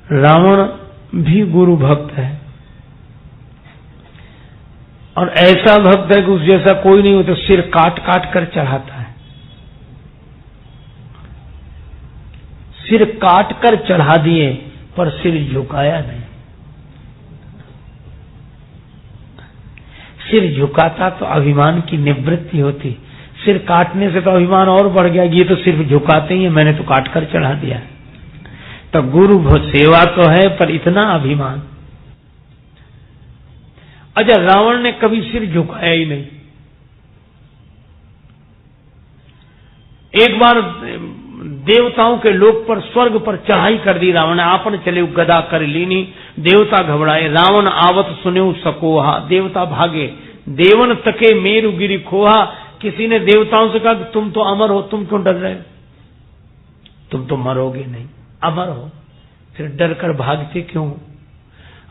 रावण भी गुरु भक्त है और ऐसा भक्त है कि उस जैसा कोई नहीं हो तो सिर काट काट कर चढ़ाता है, सिर काट कर चढ़ा दिए पर सिर झुकाया नहीं। सिर झुकाता तो अभिमान की निवृत्ति होती, सिर काटने से तो अभिमान और बढ़ गया, ये तो सिर्फ झुकाते ही है, मैंने तो काट कर चढ़ा दिया। तो गुरु सेवा तो है पर इतना अभिमान। अच्छा, रावण ने कभी सिर झुकाया ही नहीं। एक बार देवताओं के लोक पर स्वर्ग पर चढ़ाई कर दी रावण ने, आपन चले गदा कर लीनी, देवता घबराए, रावण आवत सुने सकोहा, देवता भागे, देवन तके मेरु गिरी खोहा। किसी ने देवताओं से कहा कि तुम तो अमर हो, तुम क्यों डर रहे हो, तुम तो मरोगे नहीं, अमर हो, फिर डर कर भागते क्यों?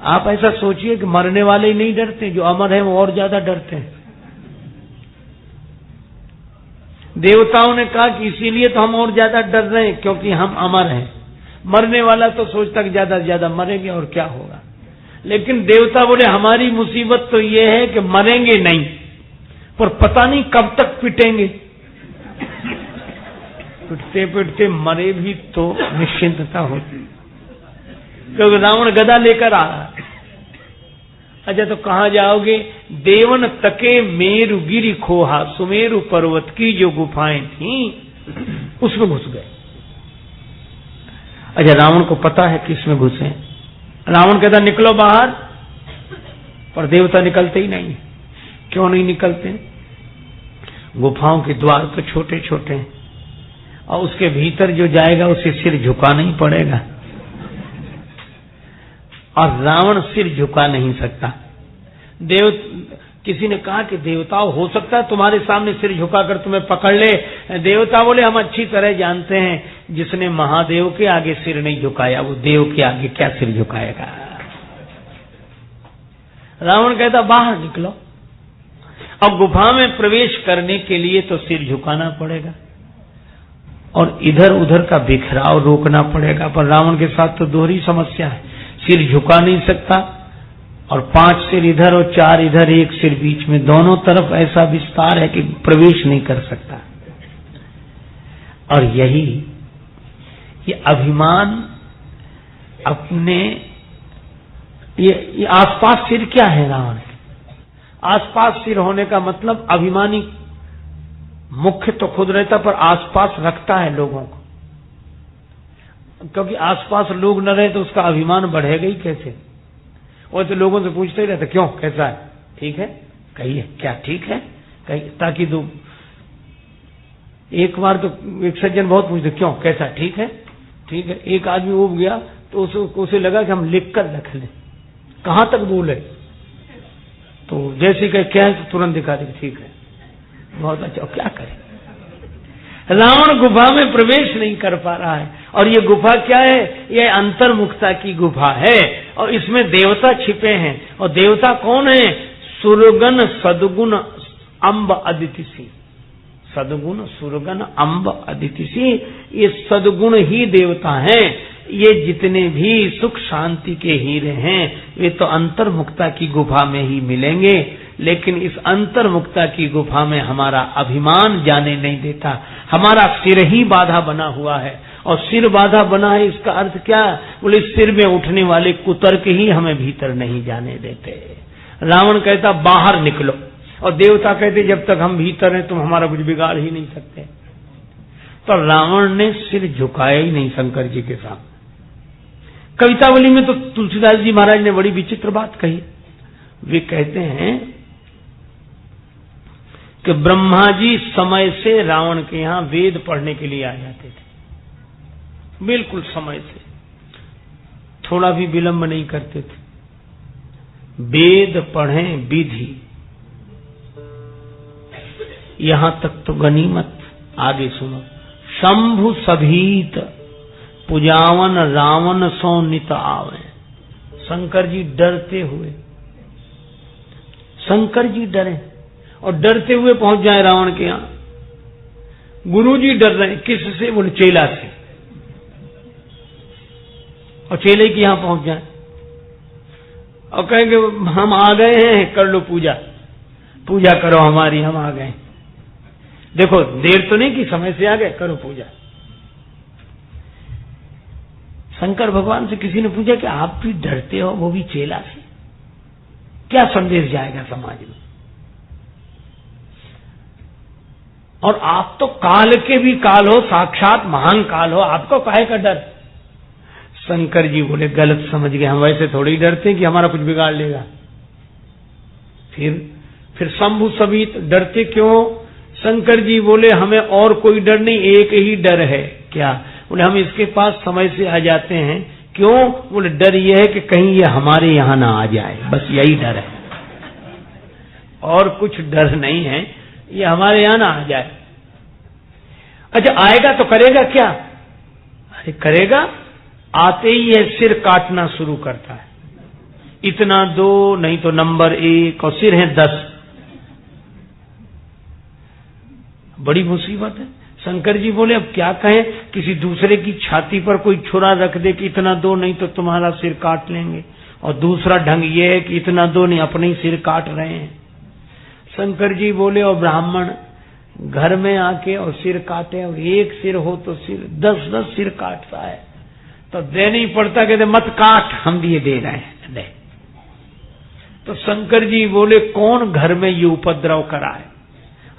आप ऐसा सोचिए कि मरने वाले ही नहीं डरते, जो अमर है वो और ज्यादा डरते हैं। देवताओं ने कहा कि इसीलिए तो हम और ज्यादा डर रहे हैं क्योंकि हम अमर हैं, मरने वाला तो सोचता कि ज्यादा से ज्यादा मरेंगे और क्या होगा। लेकिन देवता बोले हमारी मुसीबत तो ये है कि मरेंगे नहीं पर पता नहीं कब तक पिटेंगे, पिटते पिटते मरे भी तो निश्चिंतता होती, क्योंकि रावण गदा लेकर आ रहा है। अच्छा, तो कहां जाओगे? देवन तके मेरु गिरी खोहा, सुमेरु पर्वत की जो गुफाएं थी उसमें घुस गए। अच्छा, रावण को पता है कि इसमें घुसे। रावण कहता निकलो बाहर, पर देवता निकलते ही नहीं। क्यों नहीं निकलते? गुफाओं के द्वार तो छोटे छोटे हैं और उसके भीतर जो जाएगा उसे सिर झुकाना ही पड़ेगा, और रावण सिर झुका नहीं सकता। किसी ने कहा कि देवता हो सकता है तुम्हारे सामने सिर झुकाकर तुम्हें पकड़ ले। देवता बोले हम अच्छी तरह जानते हैं जिसने महादेव के आगे सिर नहीं झुकाया वो देव के आगे क्या सिर झुकाएगा। रावण कहता बाहर निकलो। अब गुफा में प्रवेश करने के लिए तो सिर झुकाना पड़ेगा और इधर उधर का बिखराव रोकना पड़ेगा, पर रावण के साथ तो दोहरी समस्या है, सिर झुका नहीं सकता और 5 सिर इधर और 4 इधर, एक सिर बीच में, दोनों तरफ ऐसा विस्तार है कि प्रवेश नहीं कर सकता। और यही ये अभिमान अपने ये आसपास सिर क्या है रावण के? आसपास सिर होने का मतलब अभिमानी मुख्य तो खुद रहता पर आसपास रखता है लोगों को, क्योंकि आसपास लोग न रहे तो उसका अभिमान बढ़ेगा ही कैसे। वो तो लोगों से पूछते ही रहते क्यों, कैसा है, ठीक है, कहिए क्या ठीक है, कहिए, ताकि दो। एक बार तो एक सज्जन बहुत पूछते क्यों, कैसा, ठीक है, ठीक है। एक आदमी उब गया तो उसे लगा कि हम लिख कर रख लें, कहां तक बोले, तो जैसे कहे क्या है तो तुरंत दिखा दे ठीक है, बहुत अच्छा। क्या करें? रावण गुफा में प्रवेश नहीं कर पा रहा है और ये गुफा क्या है? ये अंतर्मुखता की गुफा है और इसमें देवता छिपे हैं। और देवता कौन है? सुरगन सदगुण अम्ब अदितिसी, सदगुण सुरगन अम्ब अदितिसी, ये सदगुण ही देवता हैं। ये जितने भी सुख शांति के हीरे हैं वे तो अंतर्मुखता की गुफा में ही मिलेंगे, लेकिन इस अंतर्मुखता की गुफा में हमारा अभिमान जाने नहीं देता, हमारा सिर ही बाधा बना हुआ है। और सिर बाधा बना है इसका अर्थ क्या? बोले सिर में उठने वाले कुतर्क ही हमें भीतर नहीं जाने देते। रावण कहता बाहर निकलो और देवता कहते जब तक हम भीतर हैं तुम हमारा कुछ बिगाड़ ही नहीं सकते। तो रावण ने सिर झुकाया ही नहीं शंकर जी के सामने। कवितावली में तो तुलसीदास जी महाराज ने बड़ी विचित्र बात कही। वे कहते हैं कि ब्रह्मा जी समय से रावण के यहां वेद पढ़ने के लिए आ जाते थे, बिल्कुल समय से, थोड़ा भी विलंब नहीं करते थे। वेद पढ़ें विधि, यहां तक तो गनीमत। आगे सुनो। शंभु सभीत पुजावन रावण सो नित आवे। शंकर जी डरते हुए, शंकर जी डरे और डरते हुए पहुंच जाए रावण के यहां। गुरु जी डर रहे, किससे? बोले चेला से। और चेले की यहां पहुंच जाए और कहेंगे हम आ गए हैं, कर लो पूजा, पूजा करो हमारी, हम आ गए। देखो देर तो नहीं कि समय से आ गए, करो पूजा। शंकर भगवान से किसी ने पूछा कि आप भी डरते हो, वो भी चेला से, क्या संदेश जाएगा समाज में? और आप तो काल के भी काल हो, साक्षात महान काल हो, आपको काहे का डर? शंकर जी बोले गलत समझ गए, हम वैसे थोड़ी ही डरते कि हमारा कुछ बिगाड़ लेगा। फिर शंभु समेत डरते क्यों? शंकर जी बोले हमें और कोई डर नहीं, एक ही डर है। क्या? बोले हम इसके पास समय से आ जाते हैं। क्यों? बोले डर यह है कि कहीं ये हमारे यहां ना आ जाए, बस यही डर है, और कुछ डर नहीं है, ये हमारे यहां ना आ जाए। अच्छा आएगा तो करेगा क्या? अरे करेगा, आते ही है सिर काटना शुरू करता है, इतना दो नहीं तो नंबर 1, और सिर है 10। बड़ी मुसीबत है। शंकर जी बोले अब क्या कहें, किसी दूसरे की छाती पर कोई छुरा रख दे कि इतना दो नहीं तो तुम्हारा सिर काट लेंगे, और दूसरा ढंग ये है कि इतना दो नहीं, अपने ही सिर काट रहे हैं। शंकर जी बोले और ब्राह्मण घर में आके और सिर काटे, और एक सिर हो तो सिर 10-10 सिर काटता है, तो देना ही पड़ता, कहते मत काट, हम भी ये दे रहे हैं, दे। तो शंकर जी बोले कौन घर में ये उपद्रव कराए,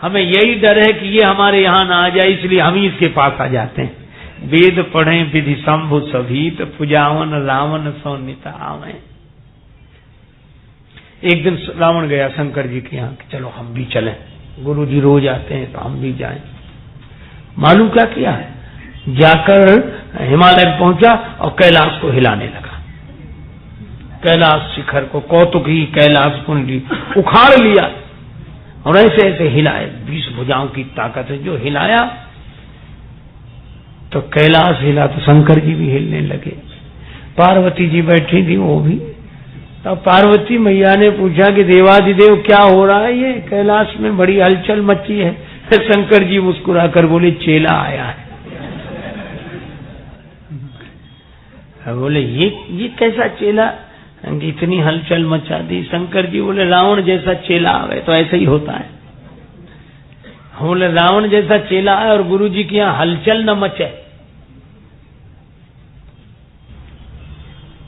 हमें यही डर है कि ये हमारे यहां ना आ जाए, इसलिए हम ही इसके पास आ जाते हैं। वेद पढ़े विधि शंभु सभीत, पुजावन रावण सौनिता आवे। एक दिन रावण गया शंकर जी के यहाँ, चलो हम भी चलें, गुरु जी रोज आते हैं तो हम भी जाएं। मालूम क्या किया? जाकर हिमालय पहुंचा और कैलाश को हिलाने लगा। कैलाश शिखर को, कौतुक ही कैलाश कुंडली उखाड़ लिया और ऐसे ऐसे हिलाए, 20 भुजाओं की ताकत है जो हिलाया, तो कैलाश हिला तो शंकर जी भी हिलने लगे। पार्वती जी बैठी थी वो भी। तब पार्वती मैया ने पूछा कि देवाधिदेव क्या हो रहा है, ये कैलाश में बड़ी हलचल मची है। शंकर जी मुस्कुराकर बोले चेला आया है। बोले ये कैसा चेला, इतनी हलचल मचा दी? शंकर जी बोले रावण जैसा चेला आवे तो ऐसा ही होता है। बोले रावण जैसा चेला आए और गुरु जी की यहाँ हलचल न मचे।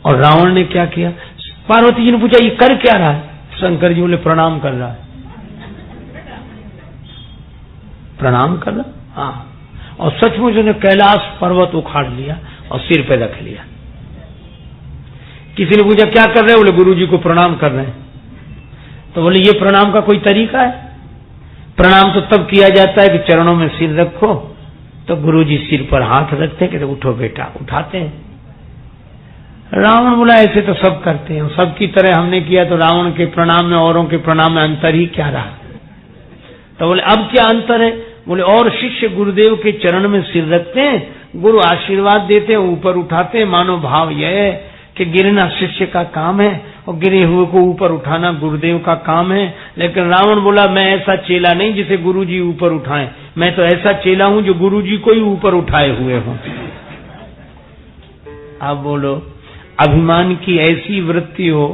और रावण ने क्या किया? पार्वती जी ने पूछा ये कर क्या रहा है? शंकर जी बोले प्रणाम कर रहा है। प्रणाम कर रहा? हाँ। और सचमुच ने कैलाश पर्वत उखाड़ लिया और सिर पे रख लिया। किसी ने पूछा क्या कर रहे हो? बोले गुरु जी को प्रणाम कर रहे हैं। तो बोले ये प्रणाम का कोई तरीका है? प्रणाम तो तब किया जाता है कि चरणों में सिर रखो, तो गुरु जी सिर पर हाथ रखते हैं, कहते उठो बेटा, उठाते हैं। रावण बोला ऐसे तो सब करते हैं, सबकी तरह हमने किया, तो रावण के प्रणाम में औरों के प्रणाम में अंतर ही क्या रहा? तो बोले अब क्या अंतर है? बोले और शिष्य गुरुदेव के चरण में सिर रखते हैं, गुरु आशीर्वाद देते हैं, ऊपर उठाते हैं, मानो भाव यह है कि गिरना शिष्य का काम है और गिरे हुए को ऊपर उठाना गुरुदेव का काम है। लेकिन रावण बोला मैं ऐसा चेला नहीं जिसे गुरुजी ऊपर उठाएं, मैं तो ऐसा चेला हूं जो गुरुजी को ही ऊपर उठाए हुए हूं। अब बोलो अभिमान की ऐसी वृत्ति हो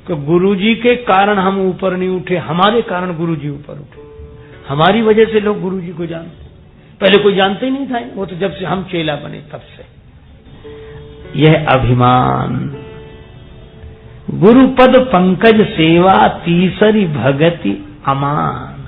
कि गुरुजी के कारण हम ऊपर नहीं उठे, हमारे कारण गुरुजी ऊपर उठे, हमारी वजह से लोग गुरुजी को जानते। पहले कोई जानते ही नहीं था, वो तो जब से हम चेला बने तब से। यह अभिमान। गुरुपद पंकज सेवा तीसरी भगति अमान।